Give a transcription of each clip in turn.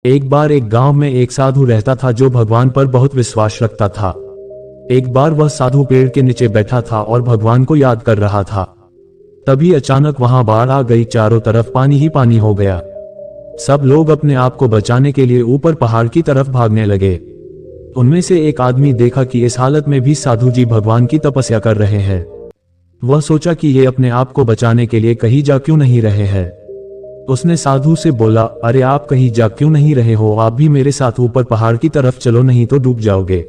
एक बार एक गांव में एक साधु रहता था जो भगवान पर बहुत विश्वास रखता था। एक बार वह साधु पेड़ के नीचे बैठा था और भगवान को याद कर रहा था। तभी अचानक वहां बाढ़ आ गई, चारों तरफ पानी ही पानी हो गया। सब लोग अपने आप को बचाने के लिए ऊपर पहाड़ की तरफ भागने लगे। उनमें से एक आदमी देखा कि इस हालत में भी साधु जी भगवान की तपस्या कर रहे हैं। वह सोचा कि ये अपने आप को बचाने के लिए कहीं जा क्यों नहीं रहे हैं। उसने साधु से बोला, अरे आप कहीं जा क्यों नहीं रहे हो, आप भी मेरे साथ ऊपर पहाड़ की तरफ चलो, नहीं तो डूब जाओगे।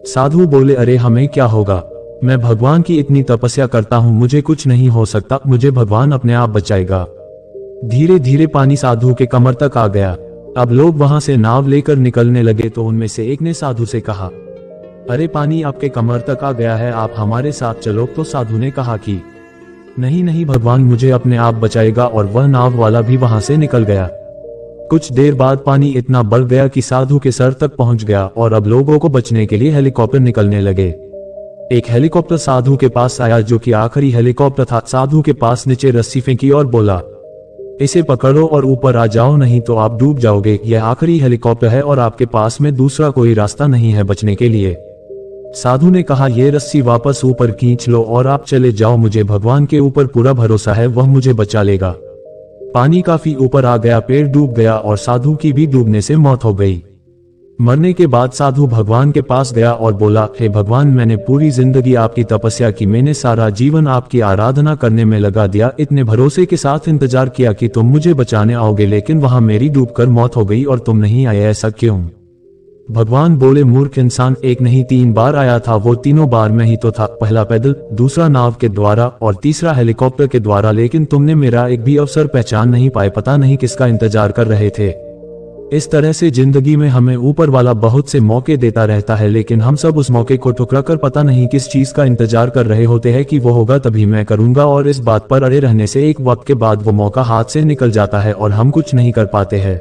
साधु बोले, अरे हमें क्या होगा, मैं भगवान की इतनी तपस्या करता हूँ, मुझे कुछ नहीं हो सकता, मुझे भगवान अपने आप बचाएगा। धीरे धीरे पानी साधु के कमर तक आ गया। अब लोग वहां से नाव लेकर निकलने लगे तो उनमें से एक ने साधु से कहा, अरे पानी आपके कमर तक आ गया है, आप हमारे साथ चलो। तो साधु ने कहा कि नहीं नहीं, भगवान मुझे अपने आप बचाएगा, और वह नाव वाला भी वहां से निकल गया। कुछ देर बाद पानी इतना बढ़ गया कि साधु के सर तक पहुंच गया और अब लोगों को बचने के लिए हेलीकॉप्टर निकलने लगे। एक हेलीकॉप्टर साधु के पास आया जो कि आखिरी हेलीकॉप्टर था। साधु के पास नीचे रस्सी फेंकी और बोला, इसे पकड़ो और ऊपर आ जाओ, नहीं तो आप डूब जाओगे। यह आखिरी हेलीकॉप्टर है और आपके पास में दूसरा कोई रास्ता नहीं है बचने के लिए। साधु ने कहा, ये रस्सी वापस ऊपर खींच लो और आप चले जाओ, मुझे भगवान के ऊपर पूरा भरोसा है, वह मुझे बचा लेगा। पानी काफी ऊपर आ गया, पेड़ डूब गया और साधु की भी डूबने से मौत हो गई। मरने के बाद साधु भगवान के पास गया और बोला, हे भगवान, मैंने पूरी जिंदगी आपकी तपस्या की, मैंने सारा जीवन आपकी आराधना करने में लगा दिया, इतने भरोसे के साथ इंतजार किया कि तुम मुझे बचाने आओगे, लेकिन वहां मेरी डूबकर मौत हो गई और तुम नहीं आए, ऐसा क्यों? भगवान बोले, मूर्ख इंसान, एक नहीं 3 बार आया था, वो तीनों बार में ही तो था, पहला पैदल, दूसरा नाव के द्वारा और तीसरा हेलीकॉप्टर के द्वारा, लेकिन तुमने मेरा एक भी अवसर पहचान नहीं पाए, पता नहीं किसका इंतजार कर रहे थे। इस तरह से जिंदगी में हमें ऊपर वाला बहुत से मौके देता रहता है, लेकिन हम सब उस मौके को ठुकरा कर पता नहीं किस चीज का इंतजार कर रहे होते हैं कि वो होगा तभी मैं करूंगा, और इस बात पर अड़े रहने से एक वक्त के बाद वो मौका हाथ से निकल जाता है और हम कुछ नहीं कर पाते हैं।